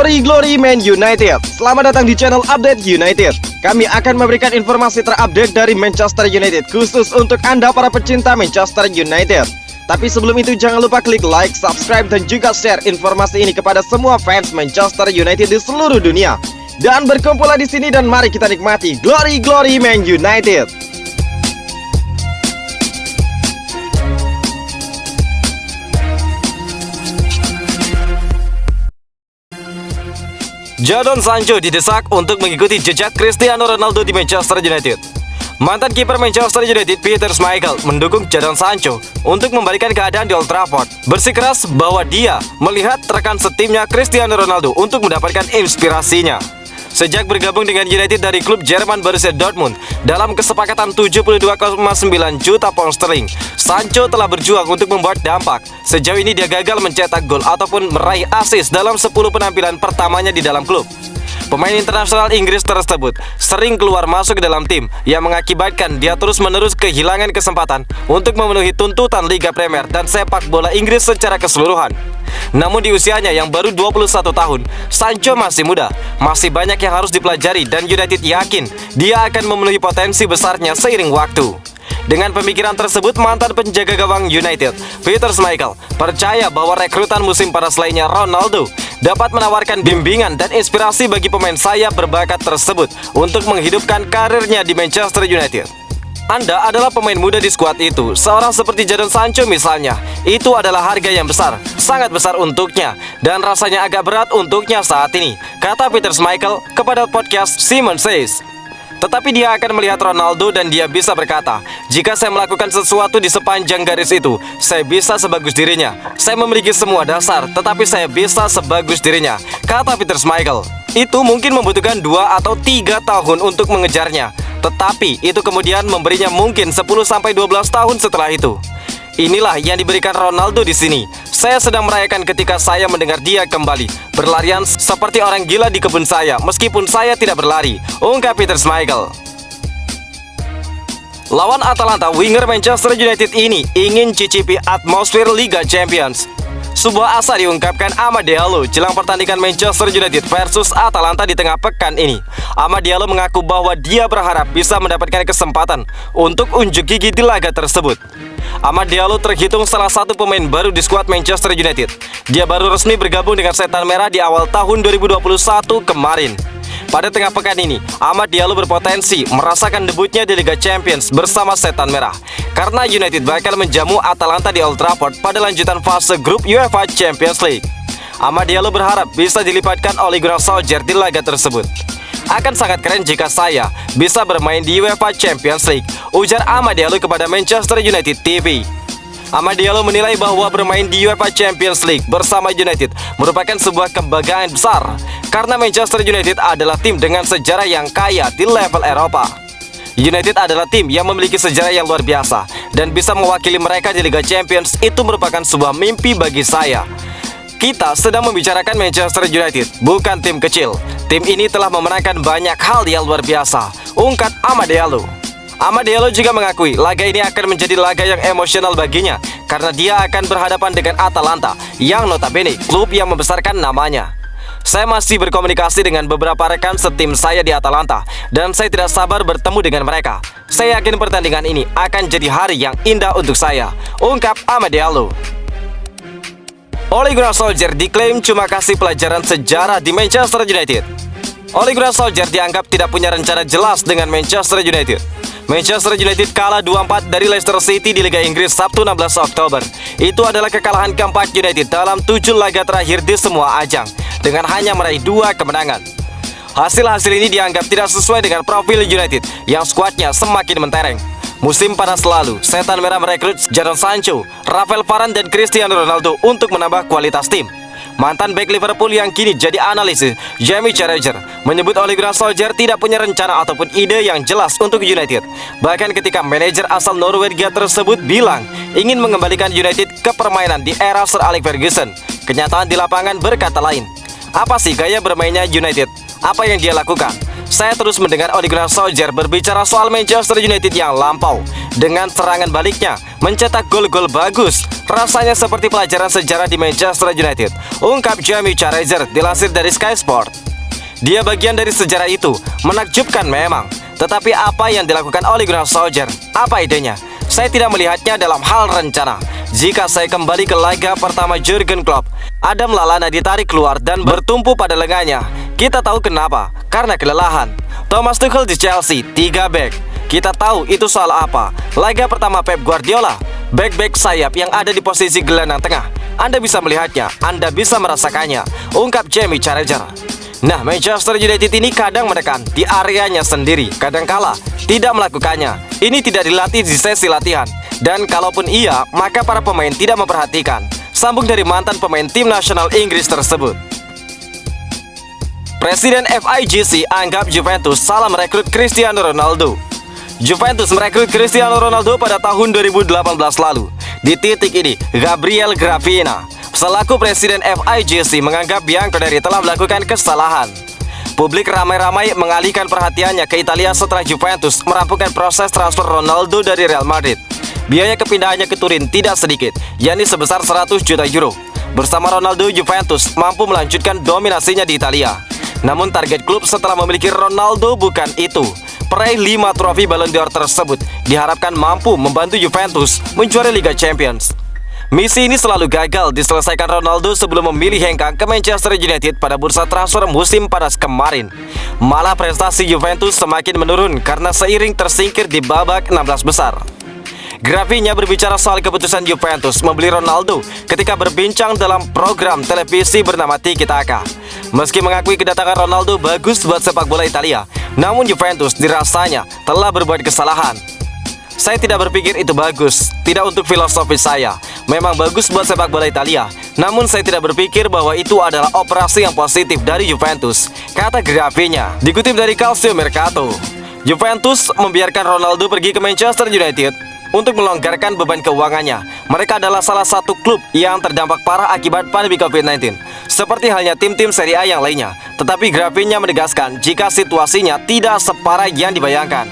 Glory Man United. Selamat datang di channel Update United. Kami akan memberikan informasi terupdate dari Manchester United khusus untuk Anda para pecinta Manchester United. Tapi sebelum itu jangan lupa klik like, subscribe dan juga share informasi ini kepada semua fans Manchester United di seluruh dunia. Dan berkumpullah di sini dan mari kita nikmati Glory Man United. Jadon Sancho didesak untuk mengikuti jejak Cristiano Ronaldo di Manchester United. Mantan kiper Manchester United Peter Schmeichel mendukung Jadon Sancho untuk membalikan keadaan di Old Trafford, bersikeras bahwa dia melihat rekan setimnya Cristiano Ronaldo untuk mendapatkan inspirasinya. Sejak bergabung dengan United dari klub Jerman Borussia Dortmund dalam kesepakatan 72,9 juta pound sterling, Sancho telah berjuang untuk membuat dampak. Sejauh ini dia gagal mencetak gol ataupun meraih assist dalam 10 penampilan pertamanya di dalam klub. Pemain internasional Inggris tersebut sering keluar masuk ke dalam tim yang mengakibatkan dia terus-menerus kehilangan kesempatan untuk memenuhi tuntutan Liga Premier dan sepak bola Inggris secara keseluruhan. Namun di usianya yang baru 21 tahun, Sancho masih muda, masih banyak yang harus dipelajari dan United yakin dia akan memenuhi potensi besarnya seiring waktu. Dengan pemikiran tersebut, mantan penjaga gawang United, Peter Schmeichel, percaya bahwa rekrutan musim panas lainnya Ronaldo dapat menawarkan bimbingan dan inspirasi bagi pemain sayap berbakat tersebut untuk menghidupkan karirnya di Manchester United. Anda adalah pemain muda di skuad itu, seorang seperti Jadon Sancho misalnya. Itu adalah harga yang besar, sangat besar untuknya, dan rasanya agak berat untuknya saat ini, kata Peter Schmeichel kepada podcast Simon Says. Tetapi dia akan melihat Ronaldo dan dia bisa berkata, jika saya melakukan sesuatu di sepanjang garis itu, saya bisa sebagus dirinya. Saya memiliki semua dasar, tetapi saya bisa sebagus dirinya, kata Peter Schmeichel. Itu mungkin membutuhkan 2 atau 3 tahun untuk mengejarnya, tetapi itu kemudian memberinya mungkin 10-12 tahun setelah itu. Inilah yang diberikan Ronaldo di sini. Saya sedang merayakan ketika saya mendengar dia kembali berlarian seperti orang gila di kebun saya, meskipun saya tidak berlari, ungkap Peter Schmeichel. Lawan Atalanta, winger Manchester United ini ingin cicipi atmosfer Liga Champions. Sebuah asa diungkapkan Amad Diallo jelang pertandingan Manchester United versus Atalanta di tengah pekan ini. Amad Diallo mengaku bahwa dia berharap bisa mendapatkan kesempatan untuk unjuk gigi di laga tersebut. Amad Diallo terhitung salah satu pemain baru di skuad Manchester United. Dia baru resmi bergabung dengan Setan Merah di awal tahun 2021 kemarin. Pada tengah pekan ini, Amad Diallo berpotensi merasakan debutnya di Liga Champions bersama Setan Merah, karena United bakal menjamu Atalanta di Old Trafford pada lanjutan fase grup UEFA Champions League. Amad Diallo berharap bisa dilipatkan Ole Gunnar Solskjaer di laga tersebut. Akan sangat keren jika saya bisa bermain di UEFA Champions League, ujar Amad Diallo kepada Manchester United TV. Amad Diallo menilai bahwa bermain di UEFA Champions League bersama United merupakan sebuah kebanggaan besar, karena Manchester United adalah tim dengan sejarah yang kaya di level Eropa. United adalah tim yang memiliki sejarah yang luar biasa, dan bisa mewakili mereka di Liga Champions itu merupakan sebuah mimpi bagi saya. Kita sedang membicarakan Manchester United, bukan tim kecil. Tim ini telah memenangkan banyak hal yang luar biasa, ungkap Amad Diallo. Amad Diallo juga mengakui laga ini akan menjadi laga yang emosional baginya, karena dia akan berhadapan dengan Atalanta yang notabene klub yang membesarkan namanya. Saya masih berkomunikasi dengan beberapa rekan setim saya di Atalanta, dan saya tidak sabar bertemu dengan mereka. Saya yakin pertandingan ini akan jadi hari yang indah untuk saya, ungkap Amad Diallo. Ole Gunnar Solskjaer diklaim cuma kasih pelajaran sejarah di Manchester United. Ole Gunnar Solskjaer dianggap tidak punya rencana jelas dengan Manchester United. Manchester United kalah 2-4 dari Leicester City di Liga Inggris Sabtu 16 Oktober. Itu adalah kekalahan keempat United dalam 7 laga terakhir di semua ajang, dengan hanya meraih 2 kemenangan. Hasil-hasil ini dianggap tidak sesuai dengan profil United yang skuadnya semakin mentereng. Musim panas lalu, Setan Merah merekrut Jadon Sancho, Rafael Varane dan Cristiano Ronaldo untuk menambah kualitas tim. Mantan bek Liverpool yang kini jadi analisis, Jamie Carragher, menyebut Ole Gunnar Solskjaer tidak punya rencana ataupun ide yang jelas untuk United. Bahkan ketika manajer asal Norwegia tersebut bilang ingin mengembalikan United ke permainan di era Sir Alex Ferguson, kenyataan di lapangan berkata lain. Apa sih gaya bermainnya United? Apa yang dia lakukan? Saya terus mendengar Ole Gunnar Solskjaer berbicara soal Manchester United yang lampau. Dengan serangan baliknya, mencetak gol-gol bagus. Rasanya seperti pelajaran sejarah di Manchester United, ungkap Jamie Carragher dilansir dari Sky Sport. Dia bagian dari sejarah itu, menakjubkan memang. Tetapi apa yang dilakukan Ole Gunnar Solskjaer? Apa idenya? Saya tidak melihatnya dalam hal rencana. Jika saya kembali ke laga pertama Jurgen Klopp, Adam Lallana ditarik keluar dan bertumpu pada lengannya. Kita tahu kenapa, karena kelelahan. Thomas Tuchel di Chelsea, 3 back. Kita tahu itu soal apa. Laga pertama Pep Guardiola, back-back sayap yang ada di posisi gelandang tengah. Anda bisa melihatnya, Anda bisa merasakannya, ungkap Jamie Carragher. Nah, Manchester United ini kadang menekan di areanya sendiri, kadang kala tidak melakukannya. Ini tidak dilatih di sesi latihan. Dan kalaupun iya, maka para pemain tidak memperhatikan. Sambung dari mantan pemain tim nasional Inggris tersebut. Presiden FIGC anggap Juventus salah merekrut Cristiano Ronaldo. Juventus merekrut Cristiano Ronaldo pada tahun 2018 lalu. Di titik ini, Gabriel Gravina, selaku Presiden FIGC, menganggap Bianconeri telah melakukan kesalahan. Publik ramai-ramai mengalihkan perhatiannya ke Italia setelah Juventus merampungkan proses transfer Ronaldo dari Real Madrid. Biaya kepindahannya ke Turin tidak sedikit, yakni sebesar 100 juta euro. Bersama Ronaldo, Juventus mampu melanjutkan dominasinya di Italia. Namun target klub setelah memiliki Ronaldo bukan itu. Peraih 5 trofi Ballon d'Or tersebut diharapkan mampu membantu Juventus menjuarai Liga Champions. Misi ini selalu gagal diselesaikan Ronaldo sebelum memilih hengkang ke Manchester United pada bursa transfer musim panas kemarin. Malah prestasi Juventus semakin menurun karena seiring tersingkir di babak 16 besar. Grafinya berbicara soal keputusan Juventus membeli Ronaldo ketika berbincang dalam program televisi bernama Tiki Taka. Meski mengakui kedatangan Ronaldo bagus buat sepak bola Italia, namun Juventus dirasanya telah berbuat kesalahan. Saya tidak berpikir itu bagus, tidak untuk filosofi saya. Memang bagus buat sepak bola Italia, namun saya tidak berpikir bahwa itu adalah operasi yang positif dari Juventus, kata Grafinya. Dikutip dari Calcio Mercato, Juventus membiarkan Ronaldo pergi ke Manchester United untuk melonggarkan beban keuangannya. Mereka adalah salah satu klub yang terdampak parah akibat pandemi COVID-19, seperti halnya tim-tim Serie A yang lainnya. Tetapi Grafinya menegaskan jika situasinya tidak separah yang dibayangkan.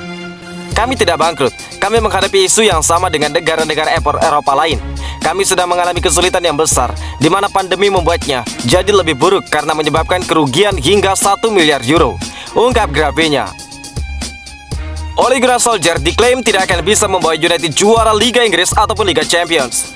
Kami tidak bangkrut, kami menghadapi isu yang sama dengan negara-negara Eropa lain. Kami sedang mengalami kesulitan yang besar, di mana pandemi membuatnya jadi lebih buruk karena menyebabkan kerugian hingga 1 miliar euro, ungkap Grafinya. Ole Gunnar Solskjaer diklaim tidak akan bisa membawa United juara Liga Inggris ataupun Liga Champions.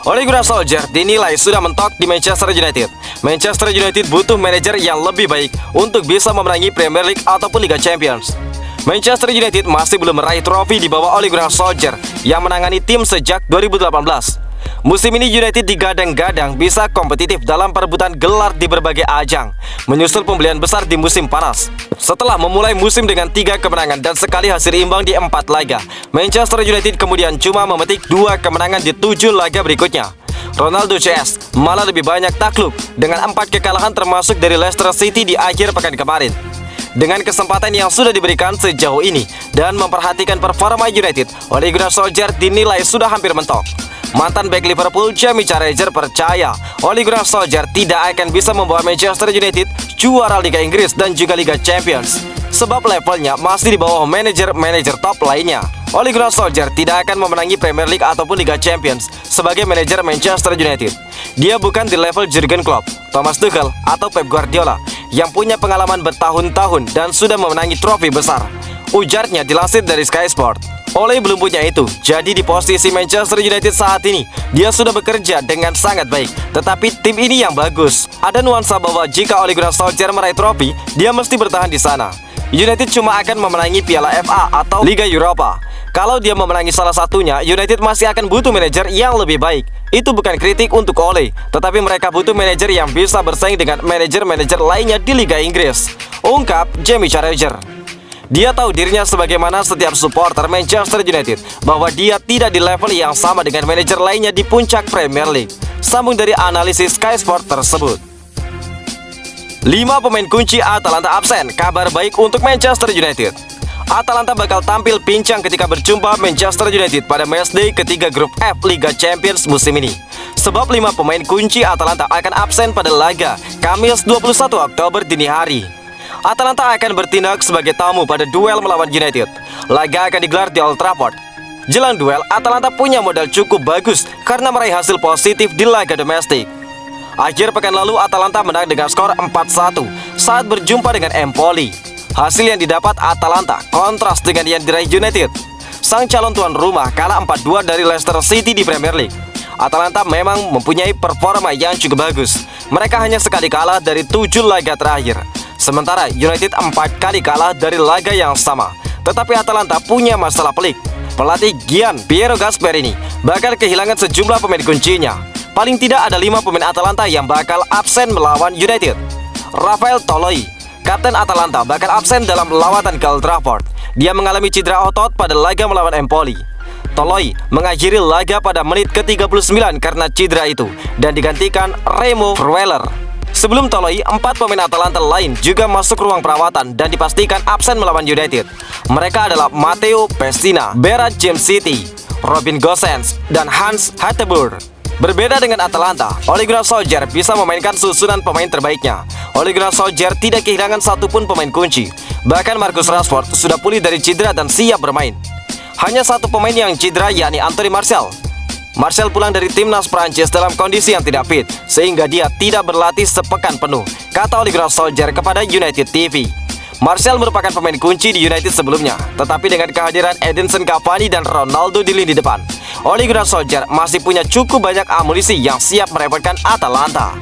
Ole Gunnar Solskjaer dinilai sudah mentok di Manchester United. Manchester United butuh manajer yang lebih baik untuk bisa memenangi Premier League ataupun Liga Champions. Manchester United masih belum meraih trofi di bawah Ole Gunnar Solskjaer yang menangani tim sejak 2018. Musim ini United digadang-gadang bisa kompetitif dalam perebutan gelar di berbagai ajang, menyusul pembelian besar di musim panas. Setelah memulai musim dengan 3 kemenangan dan sekali hasil imbang di 4 laga, Manchester United kemudian cuma memetik 2 kemenangan di 7 laga berikutnya. Ronaldo CS malah lebih banyak takluk dengan 4 kekalahan termasuk dari Leicester City di akhir pekan kemarin. Dengan kesempatan yang sudah diberikan sejauh ini dan memperhatikan performa United, Ole Gunnar Solskjaer dinilai sudah hampir mentok. Mantan bek Liverpool Jamie Carragher percaya Ole Gunnar Solskjaer tidak akan bisa membawa Manchester United juara Liga Inggris dan juga Liga Champions, sebab levelnya masih di bawah manajer-manajer top lainnya. Ole Gunnar Solskjaer tidak akan memenangi Premier League ataupun Liga Champions sebagai manajer Manchester United. Dia bukan di level Jurgen Klopp, Thomas Tuchel, atau Pep Guardiola yang punya pengalaman bertahun-tahun dan sudah memenangi trofi besar, ujarnya dilansir dari Sky Sport. Ole belum punya itu, jadi di posisi Manchester United saat ini, dia sudah bekerja dengan sangat baik. Tetapi tim ini yang bagus. Ada nuansa bahwa jika Ole Gunnar Solskjaer meraih trofi, dia mesti bertahan di sana. United cuma akan memenangi Piala FA atau Liga Eropa. Kalau dia memenangi salah satunya, United masih akan butuh manajer yang lebih baik. Itu bukan kritik untuk Ole, tetapi mereka butuh manajer yang bisa bersaing dengan manajer-manajer lainnya di Liga Inggris, ungkap Jamie Carragher. Dia tahu dirinya sebagaimana setiap supporter Manchester United bahwa dia tidak di level yang sama dengan manajer lainnya di puncak Premier League. Sambung dari analisis Sky Sport tersebut. 5 pemain kunci Atalanta absen, kabar baik untuk Manchester United. Atalanta bakal tampil pincang ketika berjumpa Manchester United pada matchday ketiga grup F Liga Champions musim ini. Sebab 5 pemain kunci Atalanta akan absen pada laga Kamis 21 Oktober dini hari. Atalanta akan bertindak sebagai tamu pada duel melawan United. Laga akan digelar di Old Trafford. Jelang duel, Atalanta punya modal cukup bagus karena meraih hasil positif di laga domestik. Akhir pekan lalu, Atalanta menang dengan skor 4-1 saat berjumpa dengan Empoli. Hasil yang didapat Atalanta kontras dengan yang diraih United. Sang calon tuan rumah kalah 4-2 dari Leicester City di Premier League. Atalanta memang mempunyai performa yang cukup bagus. Mereka hanya sekali kalah dari 7 laga terakhir. Sementara United 4 kali kalah dari laga yang sama. Tetapi Atalanta punya masalah pelik. Pelatih Gian Piero Gasperini bakal kehilangan sejumlah pemain kuncinya. Paling tidak ada 5 pemain Atalanta yang bakal absen melawan United. Rafael Toloi, kapten Atalanta, bakal absen dalam lawatan ke Old Trafford. Dia mengalami cedera otot pada laga melawan Empoli. Toloi mengakhiri laga pada menit ke-39 karena cedera itu dan digantikan Remo Freuler. Sebelum Toloi, 4 pemain Atalanta lain juga masuk ruang perawatan dan dipastikan absen melawan United. Mereka adalah Matteo Pessina, Berat James City, Robin Gosens, dan Hans Hateboer. Berbeda dengan Atalanta, Ole Gunnar Solskjaer bisa memainkan susunan pemain terbaiknya. Ole Gunnar Solskjaer tidak kehilangan satupun pemain kunci. Bahkan Marcus Rashford sudah pulih dari cedera dan siap bermain. Hanya satu pemain yang cedera, yakni Anthony Martial. Martial pulang dari timnas Prancis dalam kondisi yang tidak fit, sehingga dia tidak berlatih sepekan penuh, kata Ole Gunnar Solskjaer kepada United TV. Martial merupakan pemain kunci di United sebelumnya, tetapi dengan kehadiran Edinson Cavani dan Ronaldo di lini depan, Ole Gunnar Solskjaer masih punya cukup banyak amunisi yang siap merepotkan Atalanta.